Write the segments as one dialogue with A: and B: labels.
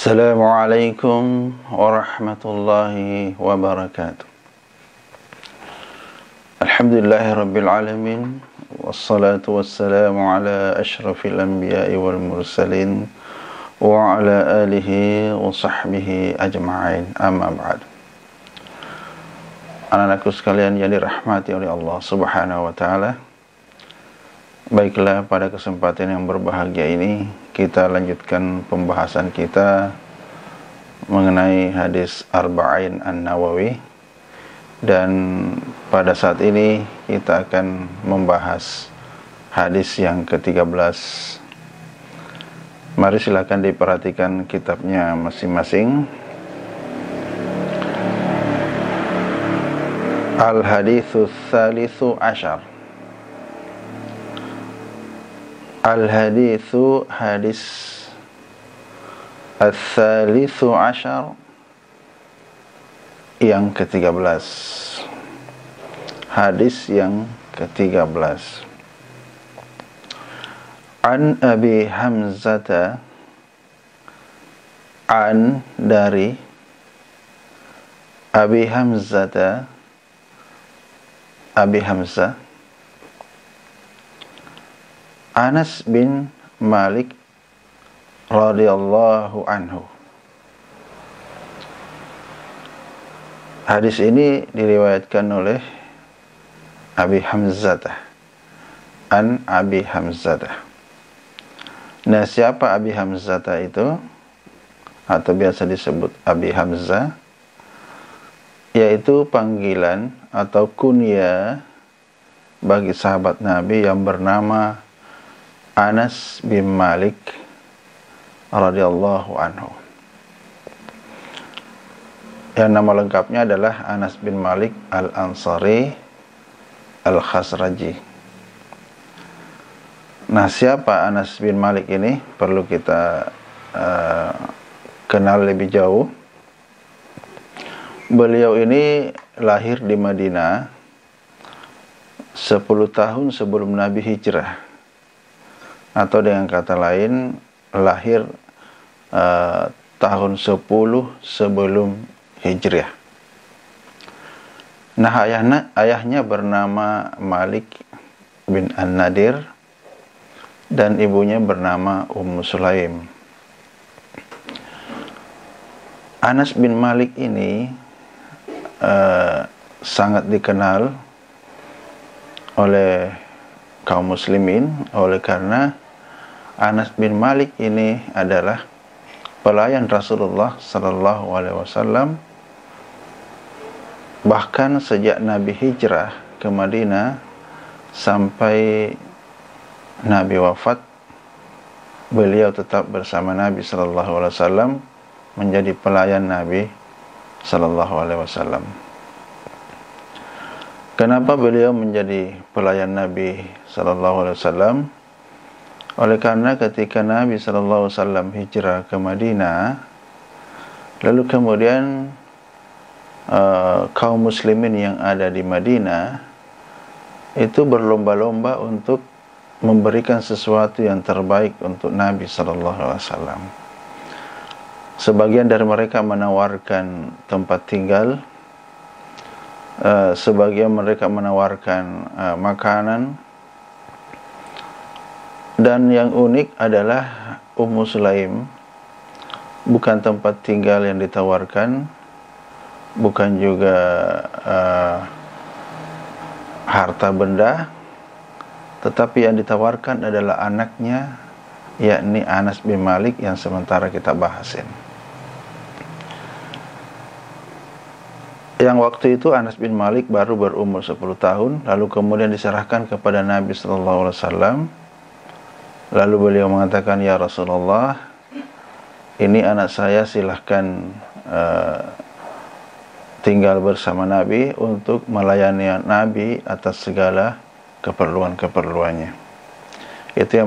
A: Assalamualaikum warahmatullahi wabarakatuh. Alhamdulillahirrabbilalamin. Wassalatu wassalamu ala ashrafil anbiya'i wal mursalin wa ala alihi wa sahbihi ajma'in, amma ba'd. Anak-anakku sekalian yang dirahmati oleh Allah subhanahu wa ta'ala, baiklah, pada kesempatan yang berbahagia ini kita lanjutkan pembahasan kita mengenai hadis Arba'in An-Nawawi, dan pada saat ini kita akan membahas hadis yang ke-13. Mari silakan diperhatikan kitabnya masing-masing. Al-Haditsus Tsalitsu Asyar. Al-haditsu, hadis Ats-Tsalitsu Asyar, yang ke-13. Hadis yang ke-13. An Abi Hamzata, an dari Abi Hamzata, Abi Hamzah, Anas bin Malik radhiyallahu anhu. Hadis ini diriwayatkan oleh Abi Hamzah, an Abi Hamzah. Nah, siapa Abi Hamzah itu? Atau biasa disebut Abi Hamzah, yaitu panggilan atau kunyah bagi sahabat Nabi yang bernama Anas bin Malik radhiyallahu anhu. Yang nama lengkapnya adalah Anas bin Malik Al-Ansari Al-Khazraji. Nah, siapa Anas bin Malik ini? Perlu kita kenal lebih jauh. Beliau ini lahir di Madinah 10 tahun sebelum Nabi hijrah, atau dengan kata lain lahir tahun 10 sebelum hijriah. Nah, ayahnya bernama Malik bin An-Nadir dan ibunya bernama Ummu Sulaim. Anas bin Malik ini sangat dikenal oleh kaum muslimin oleh karena Anas bin Malik ini adalah pelayan Rasulullah sallallahu alaihi wasallam. Bahkan sejak Nabi hijrah ke Madinah sampai Nabi wafat, beliau tetap bersama Nabi sallallahu alaihi wasallam, menjadi pelayan Nabi sallallahu alaihi wasallam. Kenapa beliau menjadi pelayan Nabi sallallahu alaihi wasallam? Oleh karena ketika Nabi sallallahu alaihi wasallam hijrah ke Madinah, lalu kemudian kaum muslimin yang ada di Madinah itu berlomba-lomba untuk memberikan sesuatu yang terbaik untuk Nabi sallallahu alaihi wasallam. Sebagian dari mereka menawarkan tempat tinggal, sebagian mereka menawarkan makanan, dan yang unik adalah Ummu Sulaim bukan tempat tinggal yang ditawarkan, bukan juga harta benda, tetapi yang ditawarkan adalah anaknya, yakni Anas bin Malik yang sementara kita bahasin. Yang waktu itu Anas bin Malik baru berumur 10 tahun, lalu kemudian diserahkan kepada Nabi sallallahu alaihi wasallam. Lalu beliau mengatakan, "Ya Rasulullah, ini anak saya, silahkan tinggal bersama Nabi untuk melayani Nabi atas segala keperluan-keperluannya." Itu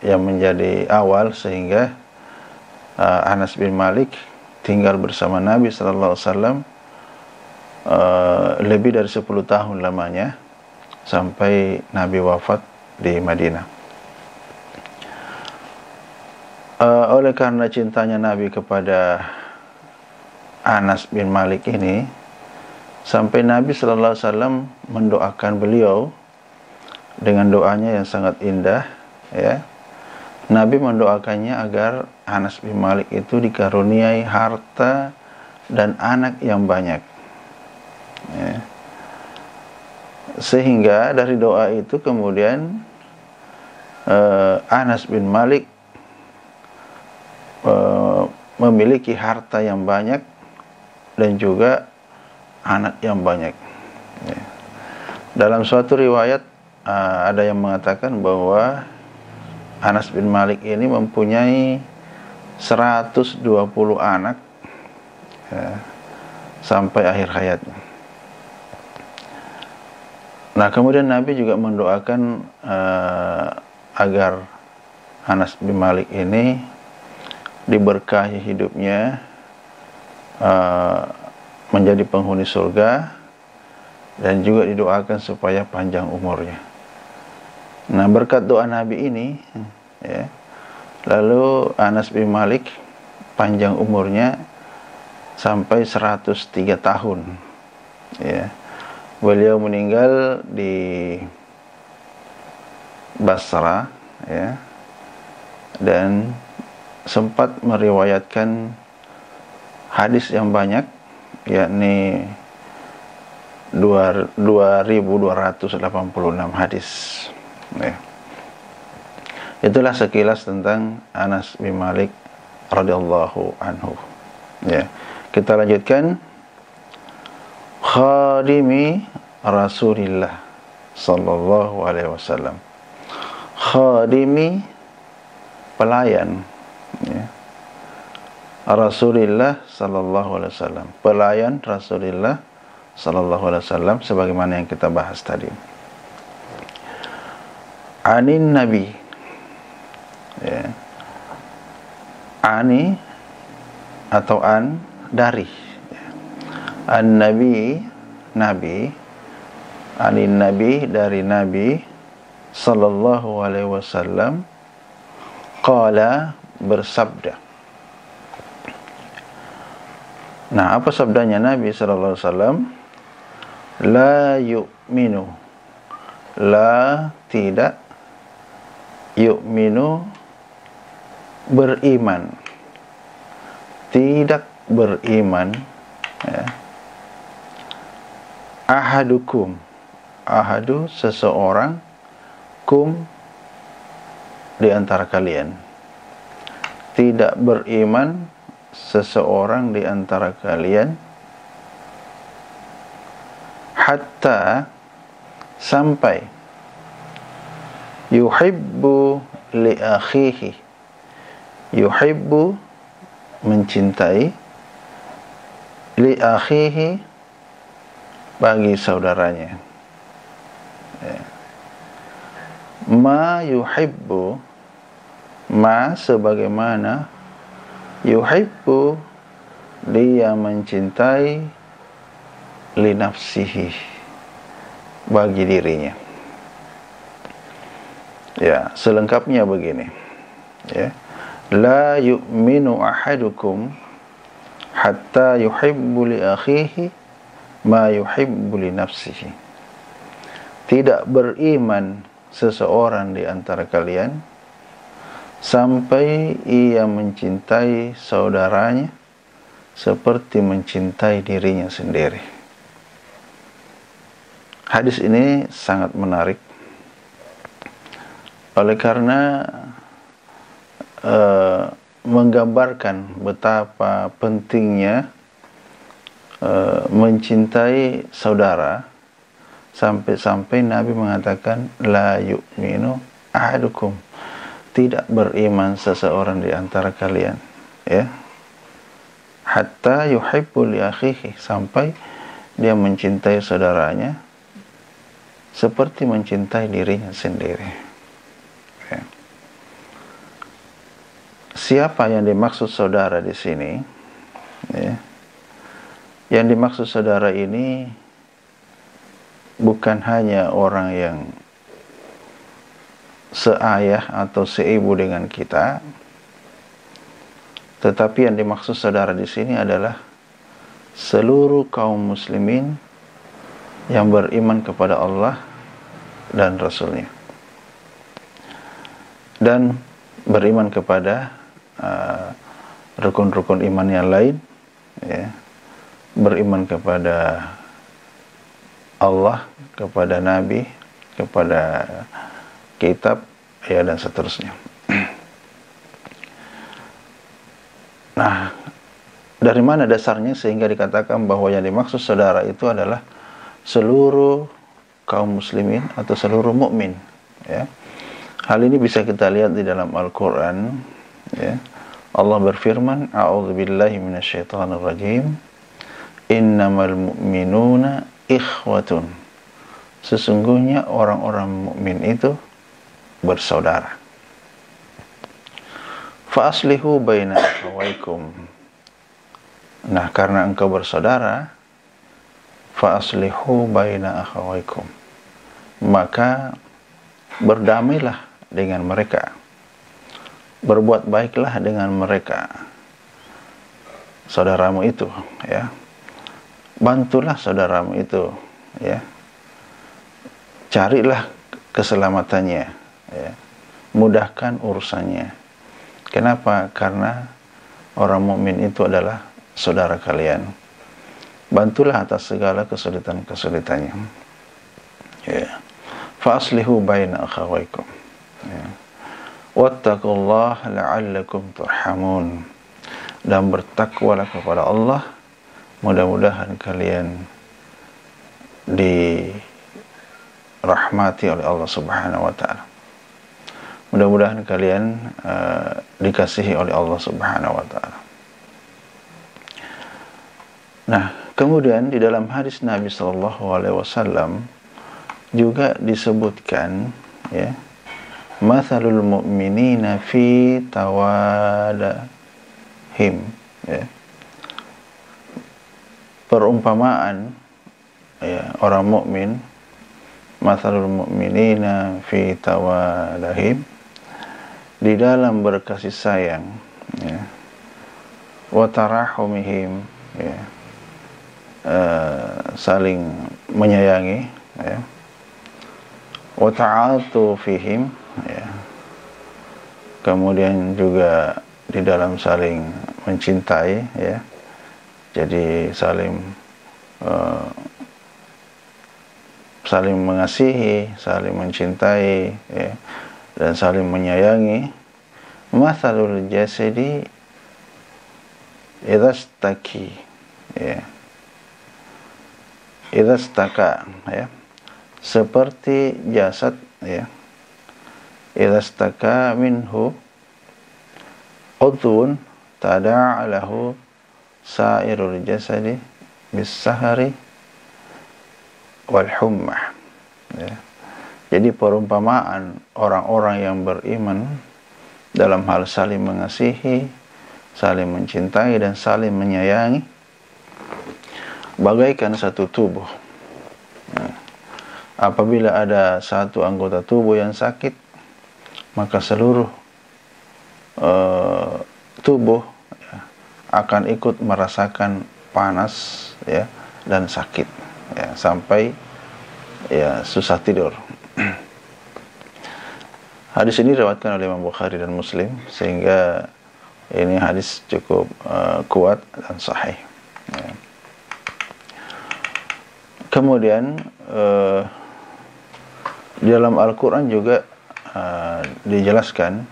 A: yang menjadi awal sehingga Anas bin Malik tinggal bersama Nabi sallallahu alaihi wasallam lebih dari 10 tahun lamanya, sampai Nabi wafat di Madinah. Oleh karena cintanya Nabi kepada Anas bin Malik ini, sampai Nabi sallallahu alaihi wasallam mendoakan beliau dengan doanya yang sangat indah, ya. Nabi mendoakannya agar Anas bin Malik itu dikaruniai harta dan anak yang banyak, ya. Sehingga dari doa itu kemudian Anas bin Malik memiliki harta yang banyak dan juga anak yang banyak, ya. Dalam suatu riwayat ada yang mengatakan bahwa Anas bin Malik ini mempunyai 120 anak, ya, sampai akhir hayatnya. Nah, kemudian Nabi juga mendoakan agar Anas bin Malik ini diberkahi hidupnya, menjadi penghuni surga, dan juga didoakan supaya panjang umurnya. Nah, berkat doa Nabi ini, ya, lalu Anas bin Malik panjang umurnya sampai 103 tahun, ya. Beliau meninggal di Basra, ya, dan sempat meriwayatkan hadis yang banyak, yakni 2286 hadis, ya. Itulah sekilas tentang Anas bin Malik radhiyallahu anhu, ya. Kita lanjutkan. Khadimi Rasulillah sallallahu alaihi wasallam. Khadimi, pelayan, ya, Rasulillah sallallahu alaihi wasallam, pelayan Rasulillah sallallahu alaihi wasallam, sebagaimana yang kita bahas tadi. Anin Nabi, ya. Ani atau an, dari, ya. An Nabi, Nabi. Anin Nabi, dari Nabi sallallahu alaihi wasallam, qala, bersabda. Nah, apa sabdanya Nabi sallallahu alaihi wasallam? La yu'minu, la, tidak, yu'minu, beriman, tidak beriman, ya. Ahadukum, ahadu, seseorang, kum, di antara kalian, tidak beriman seseorang di antara kalian, hatta, sampai, yuhibbu li akhihi, yuhibbu, mencintai, li akhihi, bagi saudaranya, ya. Ma yuhibbu, ma, sebagaimana, yuhibbu, dia mencintai, li nafsihi, bagi dirinya. Ya, selengkapnya begini, ya. La yu'minu ahadukum hatta yuhibbu li akhihi ma yuhibbu li nafsihi. Tidak beriman seseorang di antara kalian sampai ia mencintai saudaranya seperti mencintai dirinya sendiri. Hadis ini sangat menarik oleh karena menggambarkan betapa pentingnya mencintai saudara, sampai-sampai Nabi mengatakan la yu'minu ahadukum, tidak beriman seseorang di antara kalian, ya, hatta yuhibbu li akhihi, sampai dia mencintai saudaranya seperti mencintai dirinya sendiri, ya. Siapa yang dimaksud saudara di sini, ya? Yang dimaksud saudara ini bukan hanya orang yang seayah atau seibu dengan kita, Tetapi yang dimaksud saudara di sini adalah seluruh kaum muslimin yang beriman kepada Allah dan Rasul-Nya, dan beriman kepada rukun-rukun iman yang lain, ya, beriman kepada Allah, kepada Nabi, kepada kitab, ya, dan seterusnya. Nah, dari mana dasarnya sehingga dikatakan bahwa yang dimaksud saudara itu adalah seluruh kaum muslimin atau seluruh mukmin, ya. Hal ini bisa kita lihat di dalam Al-Qur'an, ya. Allah berfirman, "A'udzubillahi minasyaitonirrajim. Innamal mu'minuna ikhwatun." Sesungguhnya orang-orang mukmin itu bersaudara. Fa aslihu baina akhawaykum. Nah, karena engkau bersaudara, fa aslihu baina akhawaykum, maka berdamailah dengan mereka, berbuat baiklah dengan mereka, saudaramu itu, ya. Bantulah saudaramu itu, ya. Carilah keselamatannya, ya. Mudahkan urusannya. Kenapa? Karena orang mukmin itu adalah saudara kalian. Bantulah atas segala kesulitan-kesulitannya, ya. Fa aslihu baina akhawaykum, ya. Wattaqullaha la'allakum turhamun. Dan bertakwalah kepada Allah, mudah-mudahan kalian dirahmati oleh Allah Subhanahu wa taala. Mudah-mudahan kalian dikasihi oleh Allah Subhanahu wa taala. Nah, kemudian di dalam hadis Nabi sallallahu alaihi wasallam juga disebutkan, ya, mathalul mu'minina fi tawadahim, ya. Perumpamaan, ya, orang mukmin, mathalul mu'minina fi tawadahim, di dalam berkasih sayang, ya, wa tarahumihim, ya, saling menyayangi, ya, wa ta'atufihim, ya, kemudian juga di dalam saling mencintai, ya, jadi saling mengasihi, saling mencintai, ya, dan saling menyayangi. Mathalul jasadi idastaki, ya, idastaka, ya, seperti jasad, ya, idastaka minhu udhun tada'a lahu sairul jasadi bis-sahari wal hummah, ya. Jadi perumpamaan orang-orang yang beriman dalam hal saling mengasihi, saling mencintai, dan saling menyayangi bagaikan satu tubuh. Nah, apabila ada satu anggota tubuh yang sakit, maka seluruh tubuh, ya, akan ikut merasakan panas, ya, dan sakit, ya, sampai, ya, susah tidur. Hadis ini diriwayatkan oleh Imam Bukhari dan Muslim, sehingga ini hadis cukup kuat dan sahih, ya. Kemudian di dalam Al-Quran juga dijelaskan,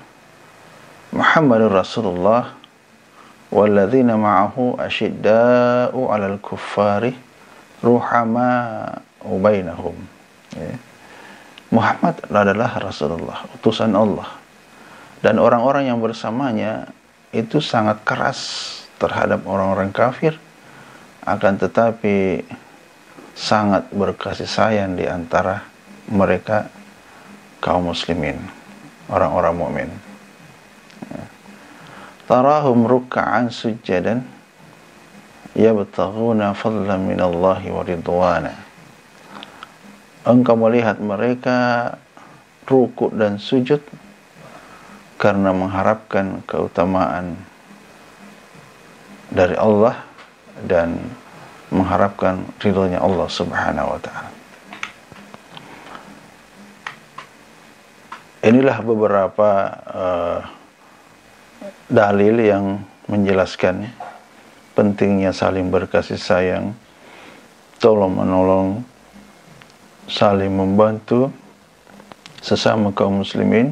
A: Muhammadur Rasulullah walladzina ma'ahu asyidda'u 'alal kuffari ruhama'u bainahum, ya. Muhammad adalah Rasulullah, utusan Allah, dan orang-orang yang bersamanya itu sangat keras terhadap orang-orang kafir, akan tetapi sangat berkasih sayang di antara mereka kaum muslimin, orang-orang mukmin. Tarahum ruk'an sujjadan yabtaghuna fadlan minallahi wa ridwana. Engkau melihat mereka rukuk dan sujud karena mengharapkan keutamaan dari Allah dan mengharapkan ridhonya Allah Subhanahu wa ta'ala. Inilah beberapa dalil yang menjelaskan pentingnya saling berkasih sayang, tolong menolong, saling membantu sesama kaum muslimin,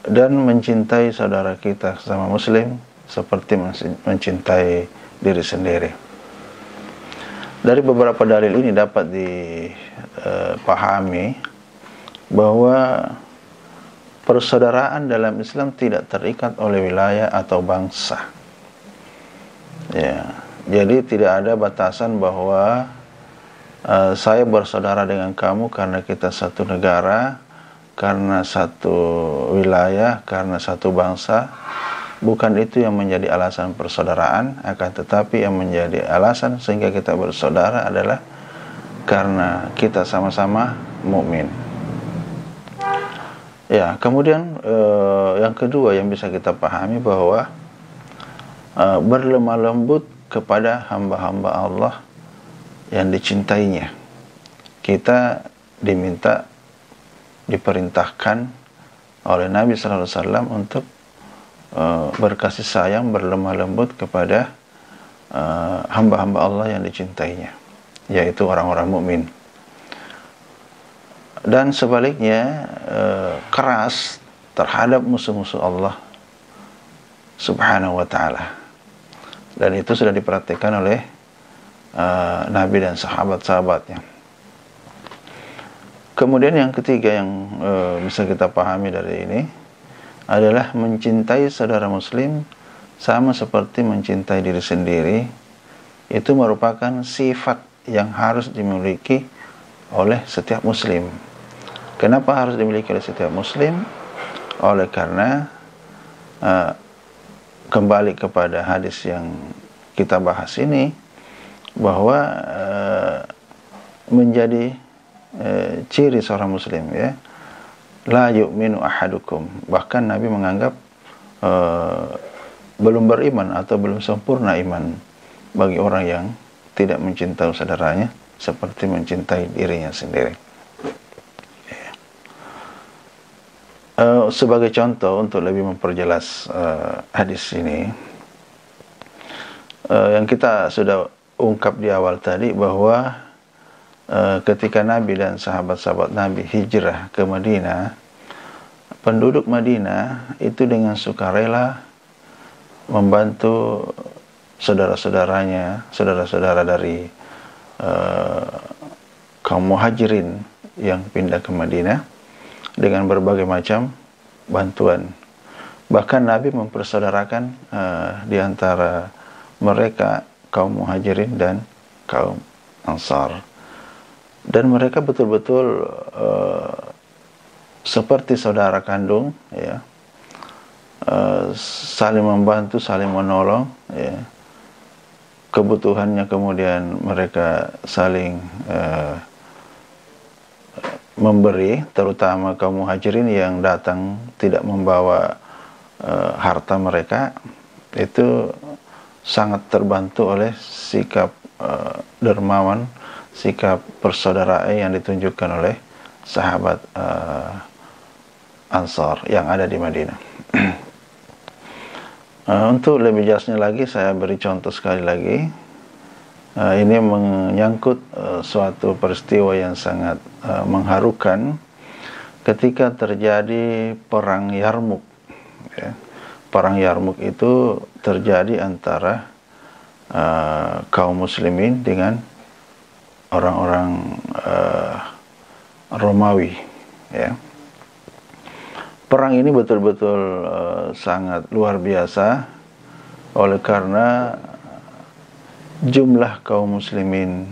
A: dan mencintai saudara kita sesama muslim seperti mencintai diri sendiri. Dari beberapa dalil ini dapat dipahami bahwa persaudaraan dalam Islam tidak terikat oleh wilayah atau bangsa. Ya, jadi tidak ada batasan bahwa saya bersaudara dengan kamu karena kita satu negara, karena satu wilayah, karena satu bangsa. Bukan itu yang menjadi alasan persaudaraan, akan tetapi yang menjadi alasan sehingga kita bersaudara adalah karena kita sama-sama mukmin. Ya, kemudian yang kedua yang bisa kita pahami bahwa berlemah lembut kepada hamba-hamba Allah yang dicintainya. Kita diperintahkan oleh Nabi sallallahu alaihi wasallam untuk berkasih sayang, berlemah lembut kepada hamba-hamba Allah yang dicintainya, yaitu orang-orang mukmin. Dan sebaliknya keras terhadap musuh-musuh Allah Subhanahu wa ta'ala. Dan itu sudah diperhatikan oleh Nabi dan sahabat-sahabatnya. Kemudian yang ketiga yang bisa kita pahami dari ini adalah mencintai saudara muslim sama seperti mencintai diri sendiri. Itu merupakan sifat yang harus dimiliki oleh setiap muslim. Kenapa harus dimiliki oleh setiap muslim? Oleh karena kembali kepada hadis yang kita bahas ini, bahwa menjadi ciri seorang muslim, ya, la yu'minu ahadukum, bahkan Nabi menganggap belum beriman atau belum sempurna iman bagi orang yang tidak mencintai saudaranya seperti mencintai dirinya sendiri. Sebagai contoh untuk lebih memperjelas hadis ini, yang kita sudah ungkap di awal tadi, bahwa ketika Nabi dan sahabat-sahabat Nabi hijrah ke Madinah, penduduk Madinah itu dengan sukarela membantu saudara-saudaranya, saudara-saudara dari kaum muhajirin yang pindah ke Madinah dengan berbagai macam bantuan. Bahkan Nabi mempersaudarakan di antara mereka kaum muhajirin dan kaum ansar. Dan mereka betul-betul seperti saudara kandung, ya, saling membantu, saling menolong, ya. Kebutuhannya kemudian mereka saling memberi, terutama kaum muhajirin yang datang tidak membawa harta mereka, itu sangat terbantu oleh sikap dermawan, sikap persaudaraan yang ditunjukkan oleh sahabat Ansar yang ada di Madinah. Untuk lebih jelasnya lagi, saya beri contoh sekali lagi. Ini menyangkut suatu peristiwa yang sangat mengharukan ketika terjadi perang Yarmuk, ya. Perang Yarmuk itu terjadi antara kaum muslimin dengan orang-orang Romawi, ya. Perang ini betul-betul sangat luar biasa, oleh karena jumlah kaum muslimin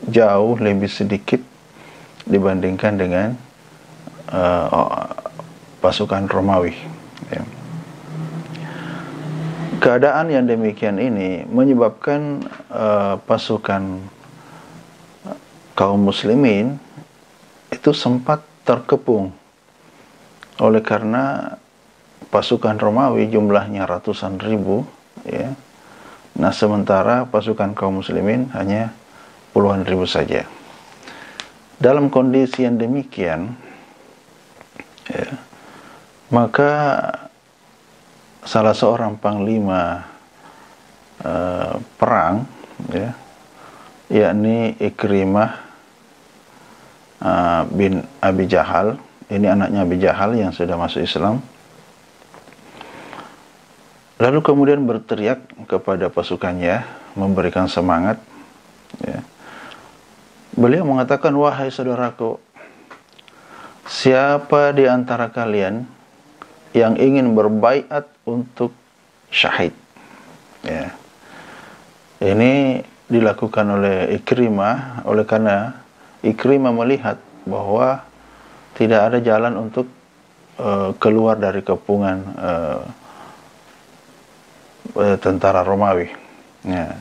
A: jauh lebih sedikit dibandingkan dengan pasukan Romawi, ya. Keadaan yang demikian ini menyebabkan pasukan kaum muslimin itu sempat terkepung, oleh karena pasukan Romawi jumlahnya ratusan ribu, ya, Nah, sementara pasukan kaum muslimin hanya puluhan ribu saja. Dalam kondisi yang demikian, ya, maka salah seorang panglima perang, ya, yakni Ikrimah bin Abi Jahal, ini anaknya Abi Jahal yang sudah masuk Islam, lalu kemudian berteriak kepada pasukannya, memberikan semangat, ya. Beliau mengatakan, wahai saudaraku, siapa di antara kalian yang ingin berbaiat untuk syahid? Ya. Ini dilakukan oleh Ikrimah, oleh karena Ikrimah melihat bahwa tidak ada jalan untuk keluar dari kepungan tentara Romawi, ya.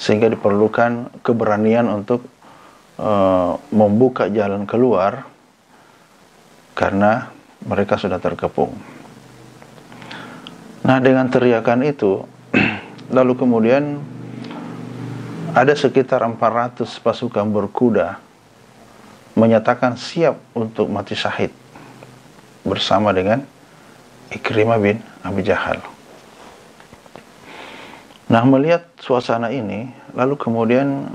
A: Sehingga diperlukan keberanian untuk membuka jalan keluar karena mereka sudah terkepung. Nah, dengan teriakan itu lalu kemudian ada sekitar 400 pasukan berkuda menyatakan siap untuk mati syahid bersama dengan Ikrimah bin Abi Jahal. Nah, melihat suasana ini, lalu kemudian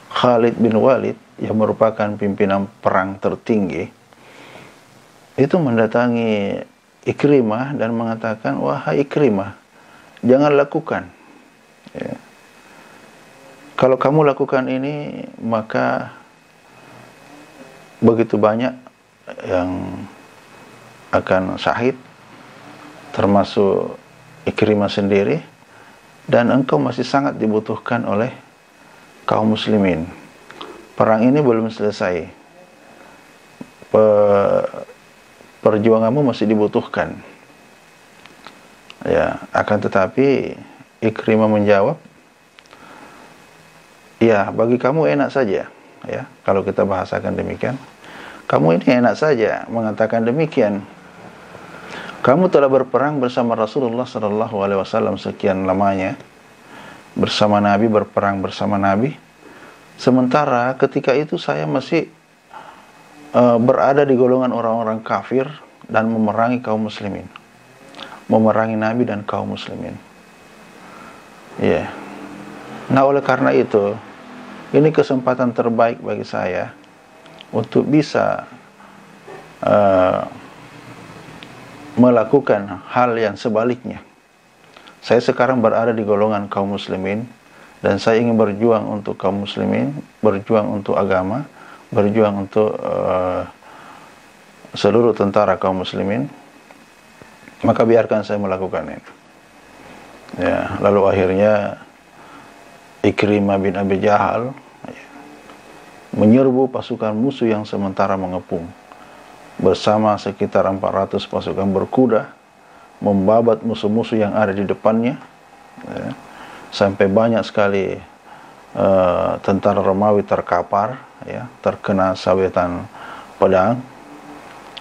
A: Khalid bin Walid yang merupakan pimpinan perang tertinggi itu mendatangi Ikrimah dan mengatakan, wahai Ikrimah, jangan lakukan, ya. Kalau kamu lakukan ini, maka begitu banyak yang akan syahid, termasuk Ikrimah sendiri, dan engkau masih sangat dibutuhkan oleh kaum muslimin. Perang ini belum selesai, perjuanganmu masih dibutuhkan, ya. Akan tetapi Ikrimah menjawab, ya, bagi kamu enak saja, ya. Kalau kita bahasakan demikian, kamu ini enak saja mengatakan demikian. Kamu telah berperang bersama Rasulullah SAW sekian lamanya, bersama Nabi, berperang bersama Nabi. Sementara ketika itu saya masih berada di golongan orang-orang kafir dan memerangi kaum muslimin, memerangi Nabi dan kaum muslimin. Ya. Nah, oleh karena itu, ini kesempatan terbaik bagi saya untuk bisa melakukan hal yang sebaliknya. Saya sekarang berada di golongan kaum muslimin dan saya ingin berjuang untuk kaum muslimin, berjuang untuk agama, berjuang untuk seluruh tentara kaum muslimin. Maka biarkan saya melakukan itu. Ya, lalu akhirnya Ikrimah bin Abi Jahal menyerbu pasukan musuh yang sementara mengepung bersama sekitar 400 pasukan berkuda, membabat musuh-musuh yang ada di depannya, ya. Sampai banyak sekali tentara Romawi terkapar, ya, terkena sabetan pedang,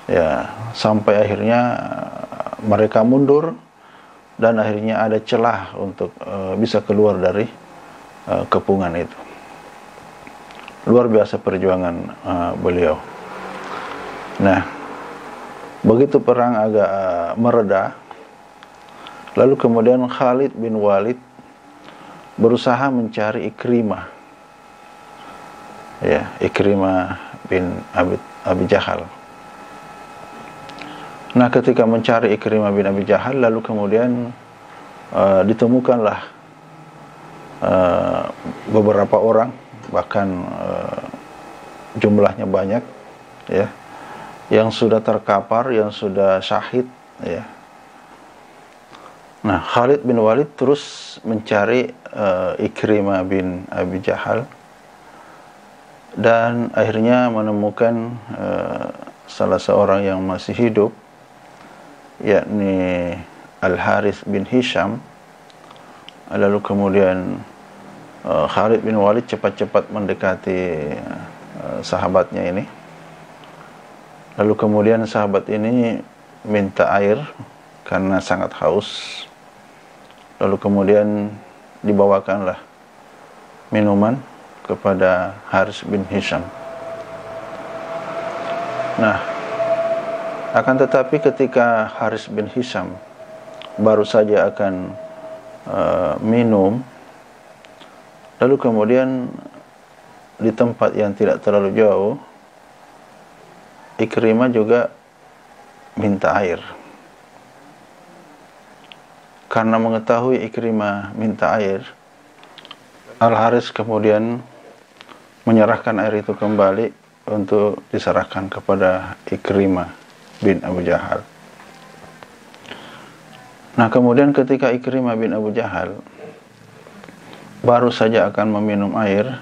A: ya, sampai akhirnya mereka mundur dan akhirnya ada celah untuk bisa keluar dari kepungan itu. Luar biasa perjuangan beliau. Nah, begitu perang agak mereda, lalu kemudian Khalid bin Walid berusaha mencari Ikrimah, ya, Ikrimah bin Abi Jahal. Nah, ketika mencari Ikrimah bin Abi Jahal, lalu kemudian ditemukanlah beberapa orang, bahkan jumlahnya banyak, ya, yang sudah terkapar, yang sudah syahid, ya. Nah, Khalid bin Walid terus mencari Ikrimah bin Abi Jahal dan akhirnya menemukan salah seorang yang masih hidup, yakni Al-Harith bin Hisham. Lalu kemudian Khalid bin Walid cepat-cepat mendekati sahabatnya ini. Lalu kemudian sahabat ini minta air karena sangat haus. Lalu kemudian dibawakanlah minuman kepada Haris bin Hisham. Nah, akan tetapi ketika Haris bin Hisham baru saja akan minum, lalu kemudian di tempat yang tidak terlalu jauh, Ikrimah juga minta air. Karena mengetahui Ikrimah minta air, Al-Haris kemudian menyerahkan air itu kembali untuk diserahkan kepada Ikrimah bin Abu Jahal. Nah, kemudian ketika Ikrimah bin Abu Jahal baru saja akan meminum air,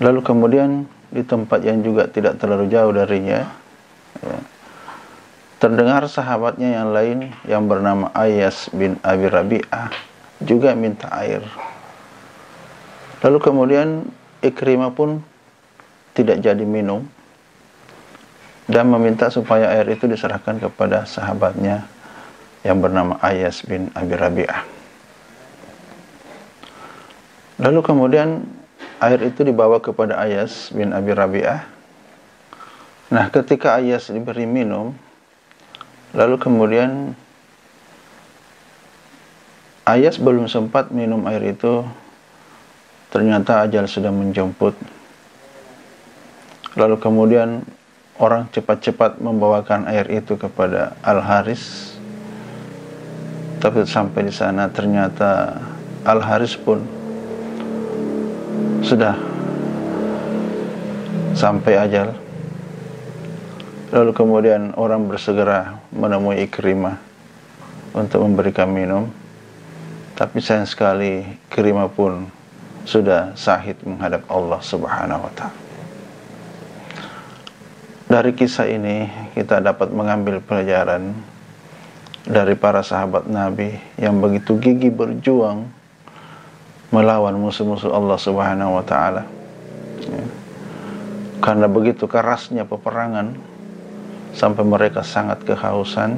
A: lalu kemudian di tempat yang juga tidak terlalu jauh darinya, ya, terdengar sahabatnya yang lain yang bernama Ayyas bin Abi Rabi'ah juga minta air. Lalu kemudian Ikrimah pun tidak jadi minum dan meminta supaya air itu diserahkan kepada sahabatnya yang bernama Ayyas bin Abi Rabi'ah. Lalu kemudian air itu dibawa kepada Ayyas bin Abi Rabi'ah. Nah, ketika Ayyas diberi minum, lalu kemudian Ayyas belum sempat minum air itu, ternyata ajal sudah menjemput. Lalu kemudian orang cepat-cepat membawakan air itu kepada Al-Haris. Tapi sampai di sana ternyata Al-Haris pun sudah sampai ajal. Lalu kemudian orang bersegera menemui Ikrimah untuk memberikan minum. Tapi sayang sekali Ikrimah pun sudah syahid menghadap Allah Subhanahu wa ta'ala. Dari kisah ini kita dapat mengambil pelajaran dari para sahabat Nabi yang begitu gigih berjuang melawan musuh-musuh Allah Subhanahu wa ta'ala, ya. Karena begitu kerasnya peperangan sampai mereka sangat kehausan.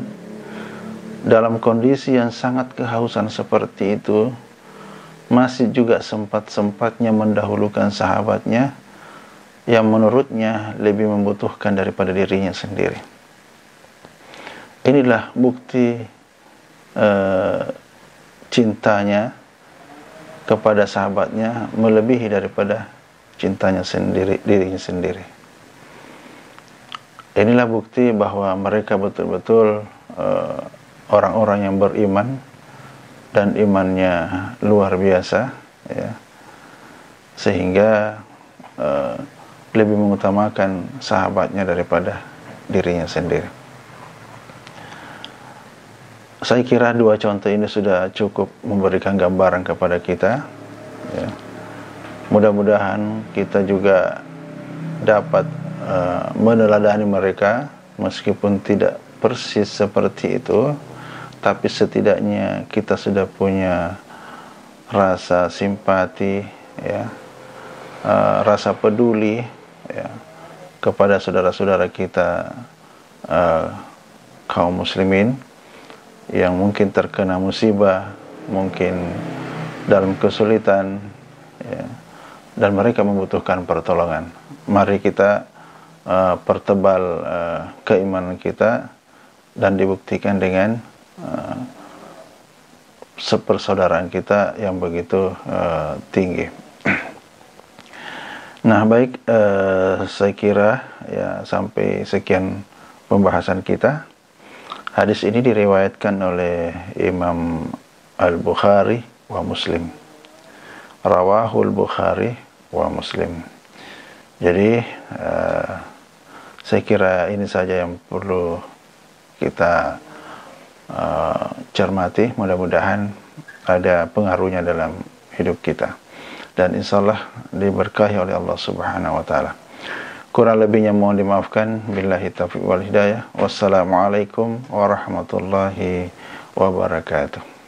A: Dalam kondisi yang sangat kehausan seperti itu, masih juga sempat-sempatnya mendahulukan sahabatnya yang menurutnya lebih membutuhkan daripada dirinya sendiri. Inilah bukti cintanya kepada sahabatnya melebihi daripada cintanya sendiri, dirinya sendiri. Inilah bukti bahwa mereka betul-betul orang-orang yang beriman dan imannya luar biasa, ya, sehingga lebih mengutamakan sahabatnya daripada dirinya sendiri. Saya kira dua contoh ini sudah cukup memberikan gambaran kepada kita, ya. Mudah-mudahan kita juga dapat meneladani mereka, meskipun tidak persis seperti itu, tapi setidaknya kita sudah punya rasa simpati, ya, rasa peduli, ya, kepada saudara-saudara kita kaum muslimin yang mungkin terkena musibah, mungkin dalam kesulitan, ya, dan mereka membutuhkan pertolongan. Mari kita pertebal keimanan kita dan dibuktikan dengan sepersaudaraan kita yang begitu tinggi. Nah, baik, saya kira ya sampai sekian pembahasan kita. Hadis ini diriwayatkan oleh Imam Al-Bukhari wa Muslim. Rawahul Bukhari wa Muslim. Jadi saya kira ini saja yang perlu kita cermati. Mudah-mudahan ada pengaruhnya dalam hidup kita, dan insyaallah diberkahi oleh Allah Subhanahu wa ta'ala. Kurang lebihnya mohon dimaafkan. Billahi taufiq wal hidayah. Wassalamualaikum warahmatullahi wabarakatuh.